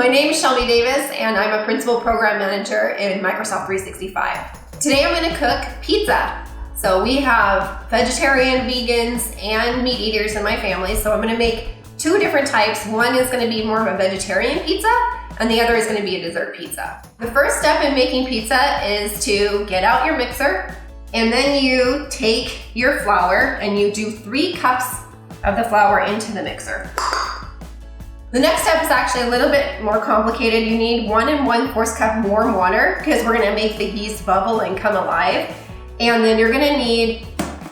My name is Shelby Davis, and I'm a Principal Program Manager in Microsoft 365. Today I'm going to cook pizza. So we have vegetarian, vegans, and meat eaters in my family, so I'm going to make two different types. One is going to be more of a vegetarian pizza, and the other is going to be a dessert pizza. The first step in making pizza is to get out your mixer, and then you take your flour and you do 3 cups of the flour into the mixer. The next step is actually a little bit more complicated. You need 1 1/4 cup warm water because we're gonna make the yeast bubble and come alive. And then you're gonna need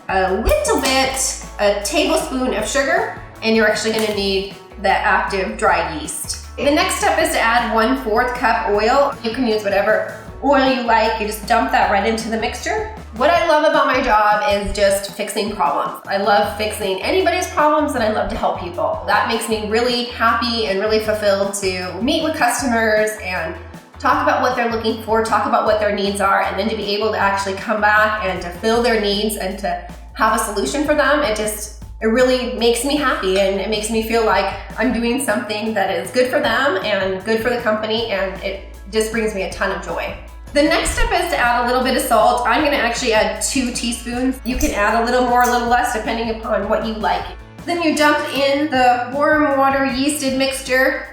a little bit, a tablespoon of sugar, and you're actually gonna need the active dry yeast. The next step is to add 1/4 cup oil. You can use whatever oil you like. You just dump that right into the mixture. What I love about my job is just fixing problems. I love fixing anybody's problems, and I love to help people. That makes me really happy and really fulfilled to meet with customers and talk about what they're looking for, talk about what their needs are, and then to be able to actually come back and to fill their needs and to have a solution for them. It really makes me happy, and it makes me feel like I'm doing something that is good for them and good for the company, and it just brings me a ton of joy. The next step is to add a little bit of salt. I'm gonna actually add 2 teaspoons. You can add a little more, a little less, depending upon what you like. Then you dump in the warm water yeasted mixture,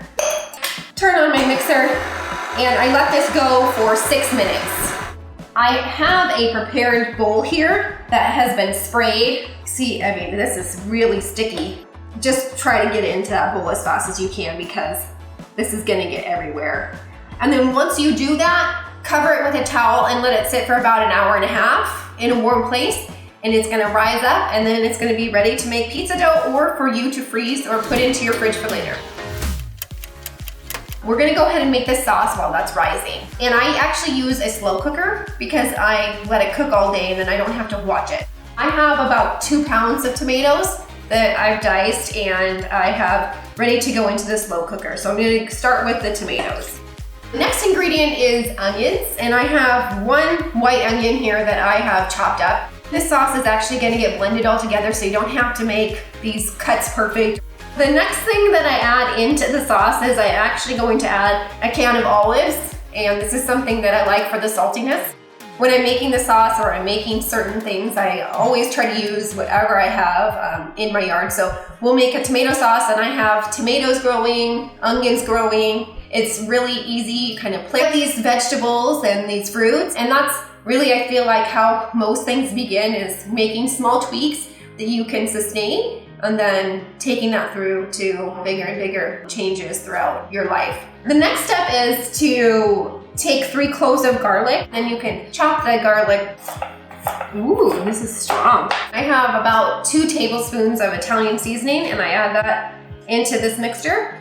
turn on my mixer, and I let this go for 6 minutes. I have a prepared bowl here that has been sprayed. See, I mean, this is really sticky. Just try to get it into that bowl as fast as you can because this is gonna get everywhere. And then once you do that, cover it with a towel and let it sit for about 1.5 hours in a warm place, and it's gonna rise up, and then it's gonna be ready to make pizza dough or for you to freeze or put into your fridge for later. We're gonna go ahead and make this sauce while that's rising. And I actually use a slow cooker because I let it cook all day and then I don't have to watch it. I have about 2 pounds of tomatoes that I've diced and I have ready to go into the slow cooker. So I'm gonna start with the tomatoes. The next ingredient is onions, and I have 1 white onion here that I have chopped up. This sauce is actually gonna get blended all together so you don't have to make these cuts perfect. The next thing that I add into the sauce is I'm actually going to add a can of olives, and this is something that I like for the saltiness. When I'm making the sauce or I'm making certain things, I always try to use whatever I have in my yard. So we'll make a tomato sauce, and I have tomatoes growing, onions growing. It's really easy, kind of plant these vegetables and these fruits, and that's really, I feel like, how most things begin, is making small tweaks that you can sustain and then taking that through to bigger and bigger changes throughout your life. The next step is to take 3 cloves of garlic, then you can chop the garlic. Ooh, this is strong. I have about 2 tablespoons of Italian seasoning, and I add that into this mixture.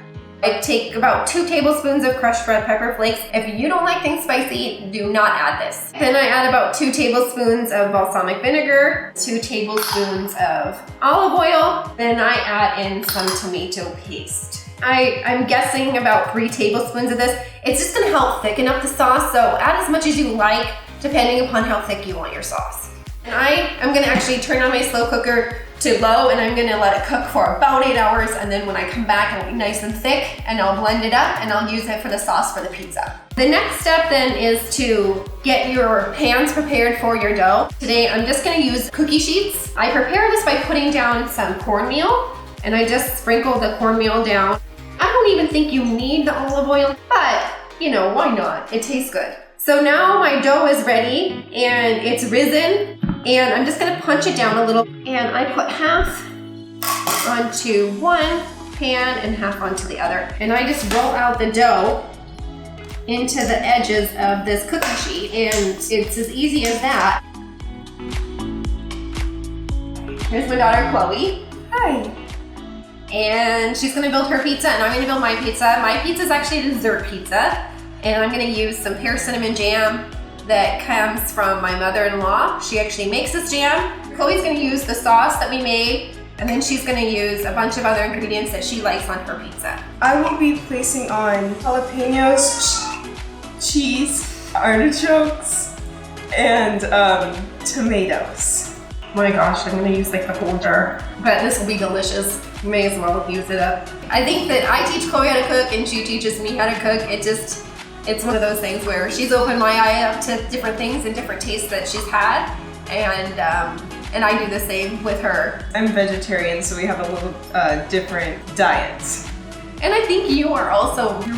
I take about 2 tablespoons of crushed red pepper flakes. If you don't like things spicy, do not add this. Then I add about 2 tablespoons of balsamic vinegar, 2 tablespoons of olive oil. Then I add in some tomato paste. I'm guessing about 3 tablespoons of this. It's just gonna help thicken up the sauce, so add as much as you like, depending upon how thick you want your sauce. And I am gonna actually turn on my slow cooker to low, and I'm gonna let it cook for about 8 hours, and then when I come back, it'll be nice and thick, and I'll blend it up, and I'll use it for the sauce for the pizza. The next step then is to get your pans prepared for your dough. Today, I'm just gonna use cookie sheets. I prepare this by putting down some cornmeal, and I just sprinkle the cornmeal down. I don't even think you need the olive oil, but you know, why not? It tastes good. So now my dough is ready, and it's risen, and I'm just gonna punch it down a little, and I put half onto one pan and half onto the other. And I just roll out the dough into the edges of this cookie sheet, and it's as easy as that. Here's my daughter, Chloe. Hi. And she's gonna build her pizza, and I'm gonna build my pizza. My pizza is actually a dessert pizza, and I'm gonna use some pear cinnamon jam that comes from my mother-in-law. She actually makes this jam. Chloe's gonna use the sauce that we made, and then she's gonna use a bunch of other ingredients that she likes on her pizza. I will be placing on jalapenos, cheese, artichokes, and tomatoes. Oh my gosh, I'm gonna use like the whole jar. But this will be delicious. You may as well use it up. I think that I teach Chloe how to cook and she teaches me how to cook. It's one of those things where she's opened my eye up to different things and different tastes that she's had, and I do the same with her. I'm vegetarian, so we have a little different diets. And I think you're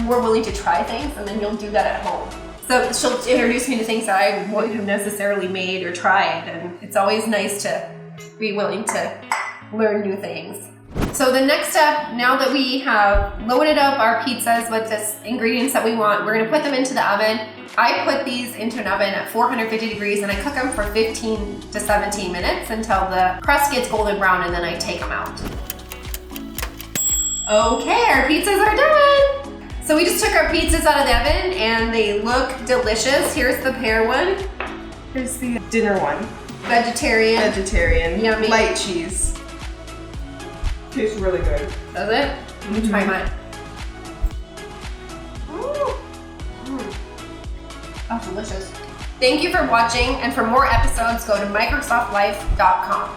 more willing to try things, and then you'll do that at home. So she'll introduce me to things that I wouldn't have necessarily made or tried, and it's always nice to be willing to learn new things. So the next step, now that we have loaded up our pizzas with the ingredients that we want, we're gonna put them into the oven. I put these into an oven at 450 degrees and I cook them for 15 to 17 minutes until the crust gets golden brown, and then I take them out. Okay, our pizzas are done. So we just took our pizzas out of the oven and they look delicious. Here's the pear one. Here's the dinner one. Vegetarian. Vegetarian. Yummy. Light cheese. Tastes really good. Does it? Let me try mine. That's delicious. Thank you for watching, and for more episodes, go to MicrosoftLife.com.